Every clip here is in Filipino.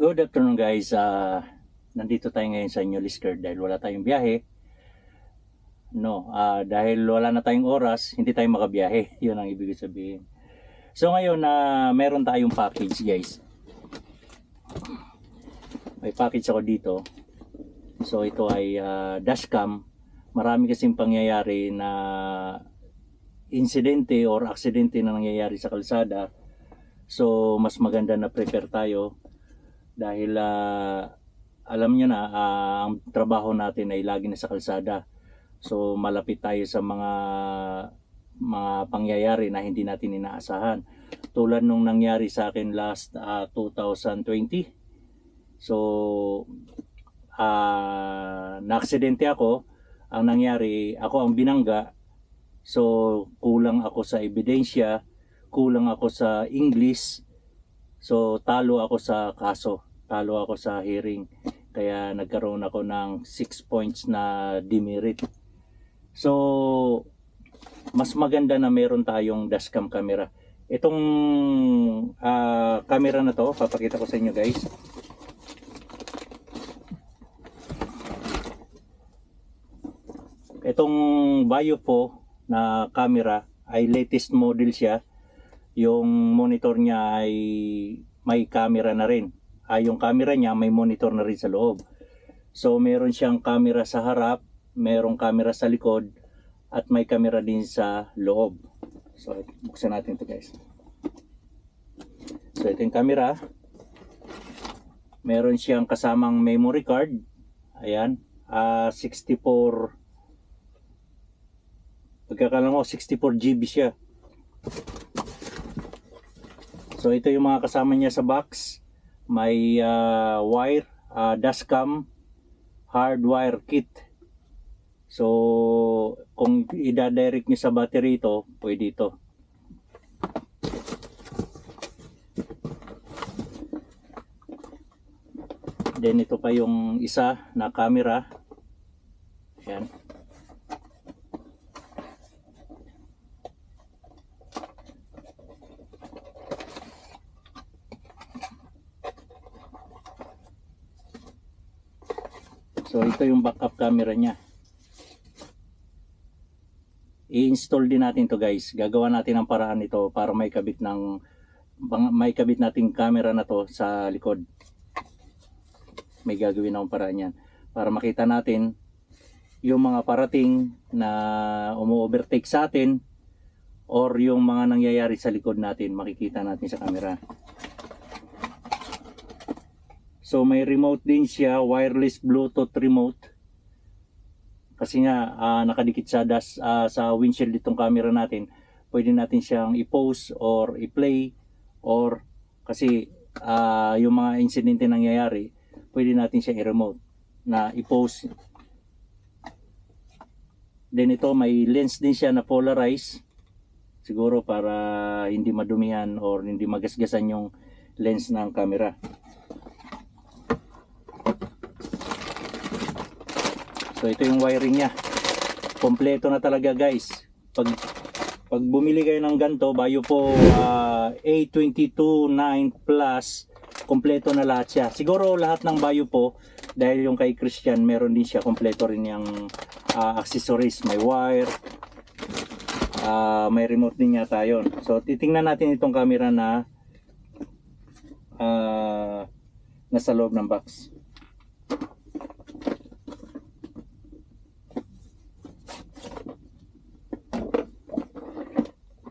Good afternoon guys. Nandito tayo ngayon sa New Lisker dahil wala tayong biyahe. Dahil wala na tayong oras, hindi tayo makabiyahe. Yun ang ibig sabihin. So ngayon meron tayong package guys. May package ako dito. So ito ay dashcam. Marami kasing pangyayari na insidente or aksidente na nangyayari sa kalsada. So mas maganda na prepare tayo. Dahil alam nyo na ang trabaho natin ay lagi na sa kalsada. So malapit tayo sa mga pangyayari na hindi natin inaasahan. Tulad nung nangyari sa akin last 2020. So na-aksidente ako. Ang nangyari, ako ang binangga. So kulang ako sa ebidensya, kulang ako sa English. So talo ako sa kaso, talo ako sa hearing. Kaya nagkaroon ako ng 6 points na demerit. So mas maganda na meron tayong dashcam camera. Itong camera na to, papakita ko sa inyo guys. Itong Vaio na camera ay latest model siya. Yung monitor niya ay may camera na rin. Yung camera niya may monitor na rin sa loob. So meron siyang camera sa harap, merong camera sa likod, at may camera din sa loob. So buksan natin ito guys. So ito yung camera. Meron siyang kasamang memory card. Ayan, 64 pagkakalang ko 64 GB siya. So ito yung mga kasama niya sa box. May wire, dashcam, hardwire kit. So kung i-direct niyo sa battery ito, pwede ito. Then ito pa yung isa na camera. Ayan. So ito yung backup camera niya. I-install din natin to guys. Gagawa natin ang paraan nito para may kabit nating camera na to sa likod. May gagawin akong paraan yan para makita natin yung mga parating na umu-overtake sa atin or yung mga nangyayari sa likod natin, makikita natin sa camera. So may remote din siya, wireless Bluetooth remote. Kasi nga nakadikit sa windshield itong camera natin. Pwede natin siyang i-pause or i-play, or kasi yung mga insidente nangyayari, pwede natin siya i-remote na i-pause. Then ito may lens din siya na polarized. Siguro para hindi madumihan or hindi magasgasan yung lens ng camera. So ito yung wiring niya. Kompleto na talaga guys. Pag bumili kayo ng ganito, Vaio A229 Plus, kompleto na lahat siya. Siguro lahat ng Vaio dahil yung kay Christian, meron din siya kompleto rin yung accessories. May wire, may remote din yata yun. So titingnan natin itong camera na nasa loob ng box.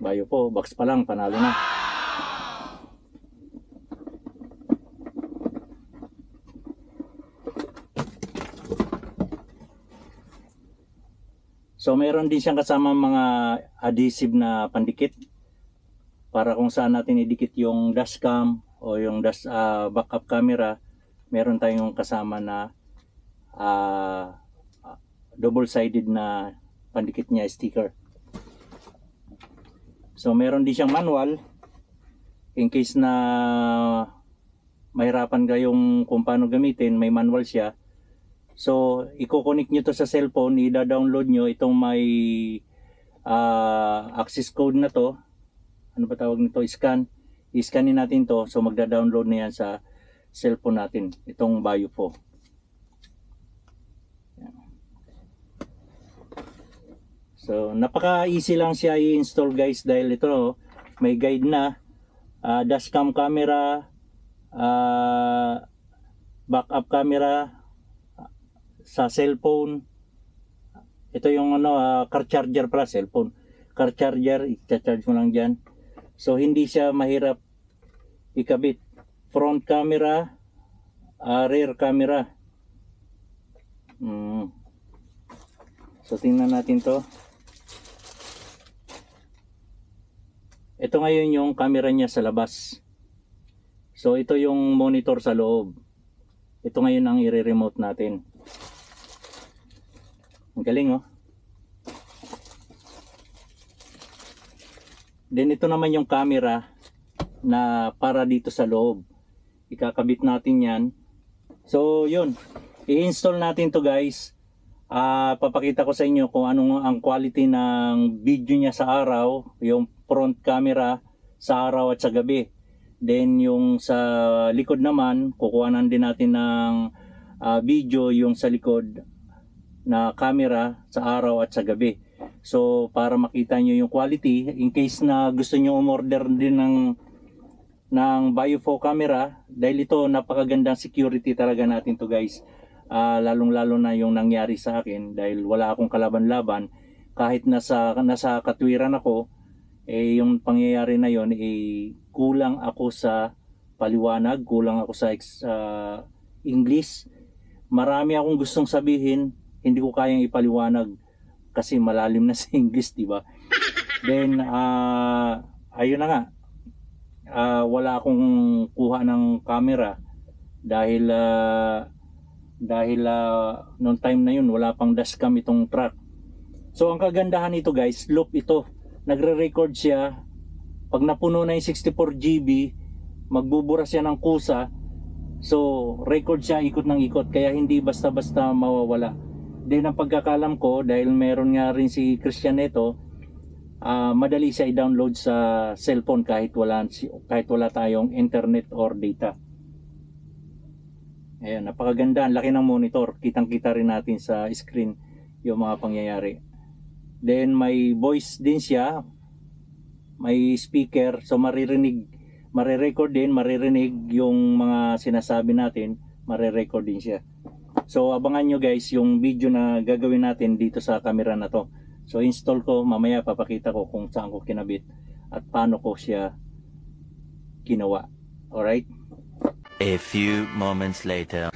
Vaio box pa lang, panalo na. So meron din siyang kasama mga adhesive na pandikit para kung saan natin idikit yung dashcam o yung backup camera. Meron tayong kasama na double-sided na pandikit niya, sticker. So meron din siyang manual in case na mahirapan kayong kung paano gamitin, may manual siya. So i-connect nyo to sa cellphone, i-download nyo itong may access code na to. Ano ba tawag nito? Scan. I-scanin natin to. So magda-download na yan sa cellphone natin, itong Vivo. So napaka-easy lang siya i-install guys, dahil ito may guide na, dashcam camera, backup camera sa cellphone. Ito yung car charger pala, cellphone. Car charger, i-charge mo lang dyan. So hindi siya mahirap ikabit. Front camera, rear camera. So tingnan natin to. Ito ngayon yung camera niya sa labas. So ito yung monitor sa loob. Ito ngayon ang i-remote natin. Ang galing oh. Then ito naman yung camera na para dito sa loob. Ikakabit natin yan. So yun, i-install natin to guys. Papakita ko sa inyo kung anong ang quality ng video niya sa araw, yung front camera sa araw at sa gabi. Then yung sa likod naman, kukuhanan din natin ng video yung sa likod na camera sa araw at sa gabi. So para makita nyo yung quality, in case na gusto nyo umorder din ng Vivo camera, dahil ito napakagandang security talaga natin to guys. Lalong lalo na yung nangyari sa akin, dahil wala akong kalaban-laban. Kahit nasa katwiran ako, yung pangyayari na yon, kulang ako sa paliwanag, kulang ako sa English. Marami akong gustong sabihin, hindi ko kayang ipaliwanag kasi malalim na sa English, di ba? Then ayun na nga, wala akong kuha ng camera dahil noong time na yun wala pang dashcam itong truck. So ang kagandahan nito guys, loop ito, nagre-record siya. Pag napuno na yung 64 GB, magbubura siya ng kusa. So record siya ikot ng ikot, kaya hindi basta-basta mawawala. Then ang pagkakalam ko, dahil meron nga rin si Christian nito, madali siya i-download sa cellphone kahit wala tayong internet or data. Ayan, napakaganda, ang laki ng monitor, kitang-kita rin natin sa screen yung mga pangyayari. Then may voice din siya, may speaker, so marirecord din, maririnig yung mga sinasabi natin, marirecord din siya. So abangan nyo guys yung video na gagawin natin dito sa camera na to. So install ko, mamaya papakita ko kung saan ko kinabit at paano ko siya ginawa. Alright? A few moments later.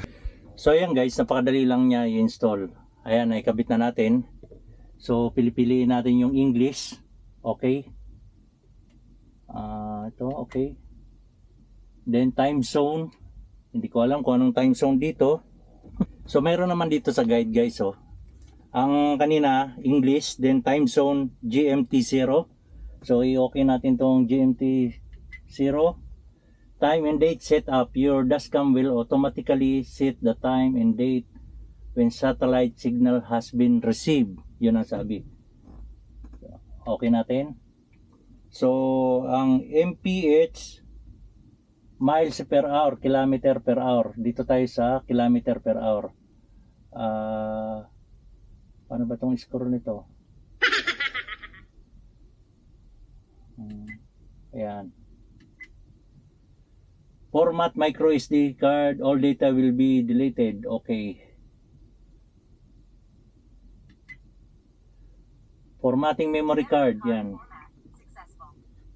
So ayan guys, napakadali lang niya i-install. Ayan, naikabit na natin. So pili-piliin natin yung English. Okay. Ito, okay. Then time zone. Hindi ko alam kung anong time zone dito. So meron naman dito sa guide guys oh. Ang kanina English, then time zone GMT 0. So i-okay natin tong GMT 0. Time and date setup. Your dashcam will automatically set the time and date when satellite signal has been received. Yun ang sabi. Okay natin. So ang MPH, miles per hour, kilometer per hour. Dito tayo sa kilometer per hour. Paano ba itong score nito? Ayan. Format micro SD card, all data will be deleted. Okay. Formatting memory card, yan.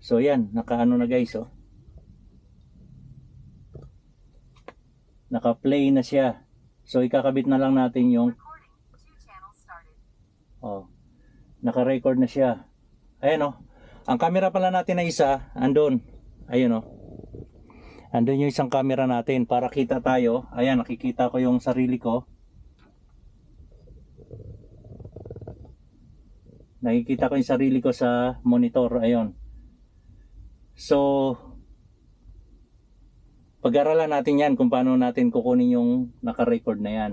So yan, nakaano na guys oh. Naka-play na siya. So ikakabit na lang natin yung naka-record na siya. Ayan oh. Ang camera pala natin na isa, andun. Ayun oh. Andun yung isang camera natin para kita tayo. Ayan, nakikita ko yung sarili ko. Nakikita ko yung sarili ko sa monitor. Ayun. So pag-aralan natin yan kung paano natin kukunin yung naka-record na yan.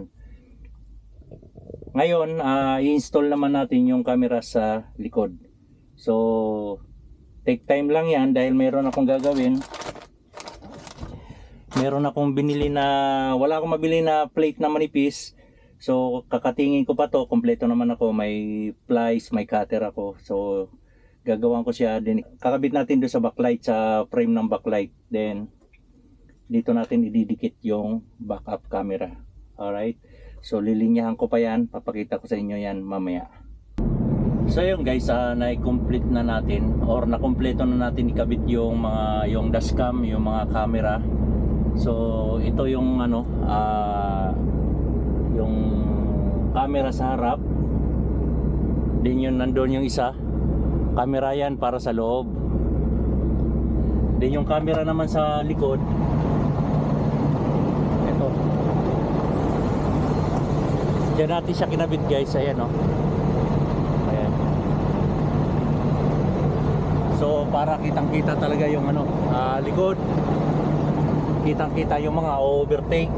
Ngayon, i-install naman natin yung camera sa likod. So, take time lang yan dahil mayroon akong gagawin. meron akong binili na, wala akong mabili na plate na manipis. So kakatingin ko pa to, kompleto naman ako, may plies, may cutter ako. So gagawan ko siya din. Kakabit natin doon sa backlight, sa frame ng backlight. Then dito natin ididikit yung backup camera. Alright. So lilinyahan ko pa yan, papakita ko sa inyo yan mamaya. So yun guys, na-complete na natin or nakompleto na natin ikabit yung mga yung dashcam, yung mga camera. So ito yung ano, yung camera sa harap. Din yun nandoon yung isa. Camera yan para sa loob. Din yung camera naman sa likod. Ito. Diyan natin siya kinabit guys, ayan oh. So para kitang-kita talaga yung ano, likod. Kitang-kita yung mga overtake.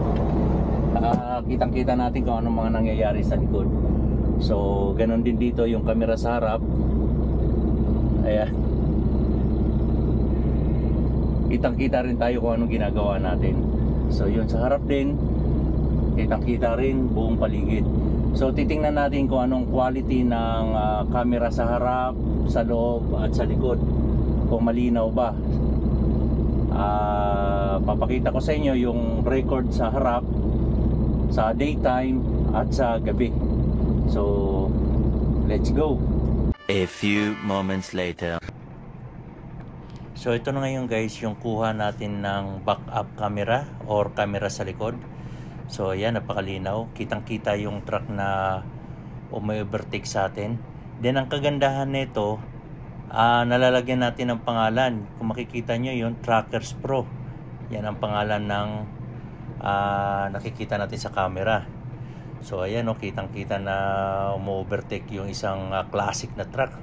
Kitang-kita natin kung anong mga nangyayari sa likod. So ganun din dito yung camera sa harap. Ayan. Kitang-kita rin tayo kung anong ginagawa natin. So yun sa harap din, kitang-kita rin buong paligid. So titingnan natin kung anong quality ng camera sa harap, sa loob at sa likod, kung malinaw ba. Papakita ko sa inyo yung record sa harap, sa daytime at sa gabi. So let's go. A few moments later. So ito na ngayon guys yung kuha natin ng backup camera or camera sa likod. So ayan, napakalinaw, kitang kita yung truck na umi-overtake sa atin. Then ang kagandahan nito, nalalagyan natin ng pangalan. Kung makikita nyo yun, Trackers Pro. Yan ang pangalan ng nakikita natin sa camera. So ayan, kitang kita na umi-overtake yung isang classic na truck.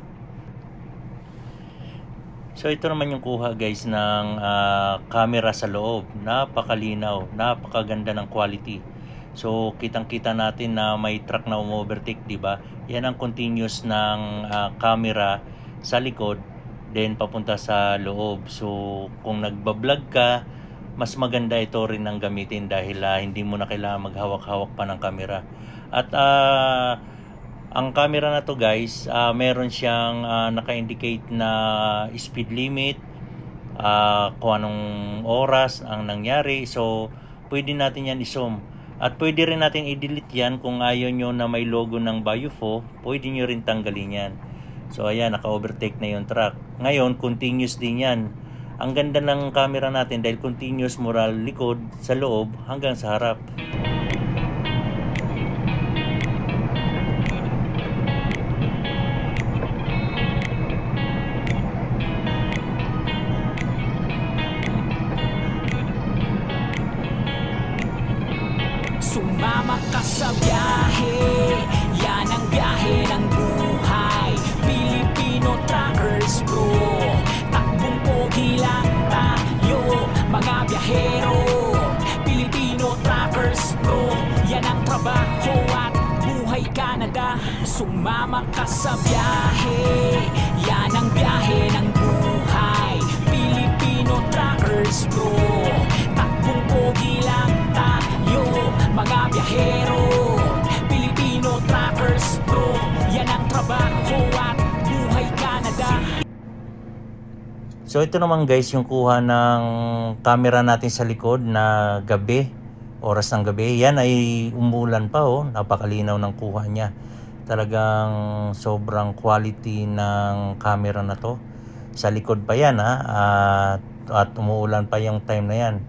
So ito naman yung kuha guys ng camera sa loob. Napakalinaw, napakaganda ng quality. So kitang-kita natin na may truck na umovertake, di ba? Yan ang continuous ng camera sa likod, then papunta sa loob. So kung nagba-vlog ka, mas maganda ito rin ang gamitin dahil hindi mo na kailangan maghawak-hawak pa ng camera. At ang camera na to guys, meron siyang naka-indicate na speed limit, kung anong oras ang nangyari. So pwede natin yan i-zoom. At pwede rin natin i-delete yan kung ayaw nyo na may logo ng Bayufo. Pwede nyo rin tanggalin yan. So ayan, naka-overtake na yung truck. Ngayon, continuous din yan. Ang ganda ng camera natin dahil continuous mula likod sa loob hanggang sa harap. Sumama ka sa biyahe, yan ang biyahe ng buhay. Filipino Trackers Pro, takbong pogi lang tayo, mga biyahero. Filipino Trackers Pro, yan ang trabaho at buhay Canada. Sumama ka sa biyahe, yan ang biyahe ng buhay. Filipino Trackers Pro, takbong pogi lang tayo, mga biyahero. Filipino Trackers Pro, yan ang trabaho at buhay Canada. So ito naman guys yung kuha ng camera natin sa likod na gabi, oras ng gabi. Yan ay umulan pa napakalinaw ng kuha niya. Talagang sobrang quality ng camera na to. Sa likod pa yan at umuulan pa yung time na yan.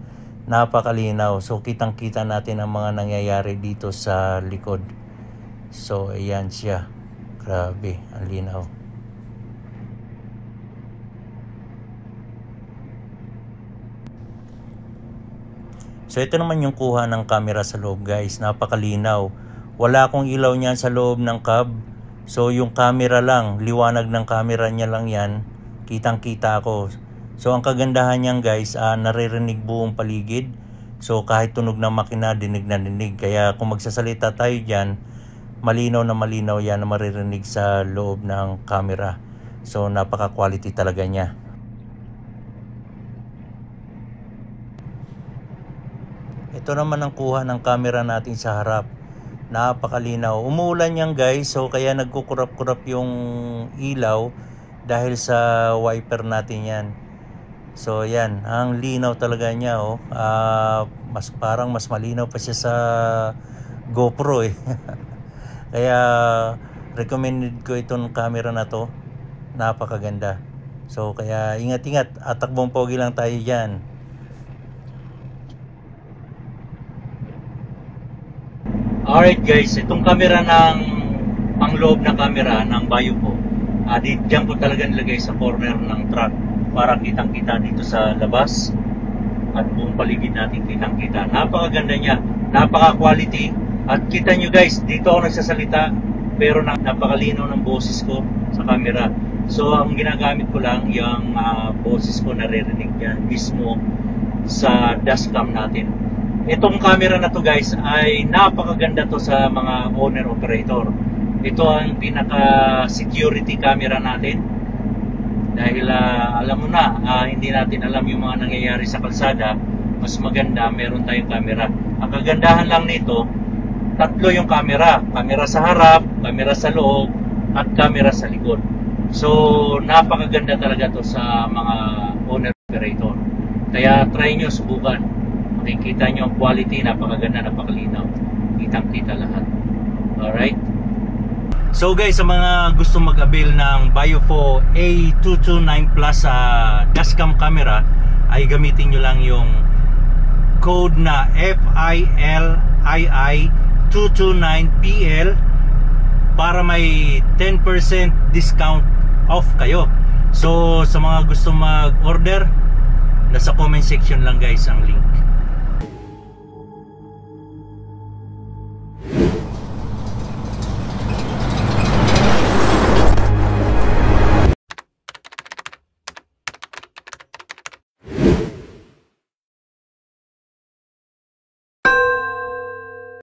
Napakalinaw. So kitang-kita natin ang mga nangyayari dito sa likod. So ayan siya. Grabe, ang linaw. So ito naman yung kuha ng camera sa loob guys. Napakalinaw. Wala akong ilaw niyan sa loob ng cab. So yung camera lang, liwanag ng camera niya lang yan. Kitang-kita ako. So ang kagandahan niyan guys, naririnig buong paligid. So kahit tunog ng makina, dinig na dinig. Kaya kung magsasalita tayo dyan, malinaw na malinaw yan na maririnig sa loob ng camera. So napaka-quality talaga niya. Ito naman ang kuha ng camera natin sa harap. Napakalinaw. Umuulan yan guys, so kaya nagkukurap-kurap yung ilaw dahil sa wiper natin yan. So yan, ang linaw talaga niya oh. Parang mas malinaw pa siya sa GoPro eh. Kaya recommended ko itong camera na to. Napakaganda. So kaya ingat-ingat at takbong pogi lang tayo dyan. Alright guys, itong camera ng pangloob na camera ng Bayo po, diyan ko talaga nilagay sa corner ng truck para kitang-kita dito sa labas at buong paligid natin kitang-kita. Napakaganda niya, napaka-quality at kita nyo guys, dito ako nagsasalita pero napakalinaw ng boses ko sa camera. So ang ginagamit ko lang yung boses ko naririnig yan mismo sa dashcam natin. Itong camera na to guys ay napakaganda to sa mga owner operator. Ito ang pinaka security camera natin dahil alam mo na hindi natin alam yung mga nangyayari sa kalsada. Mas maganda meron tayong camera. Ang kagandahan lang nito, tatlo yung camera sa harap, camera sa loob at camera sa likod. So napakaganda talaga to sa mga owner operator. Kaya try nyo, subukan. Makikita nyo ang quality, napakaganda, napakalinaw. Kitang-kita lahat. Alright? So guys, sa mga gusto mag-avail ng Biofo A229 Plus dashcam camera, ay gamitin nyo lang yung code na FILII229PL para may 10% discount off kayo. So sa mga gusto mag-order, nasa comment section lang guys ang link.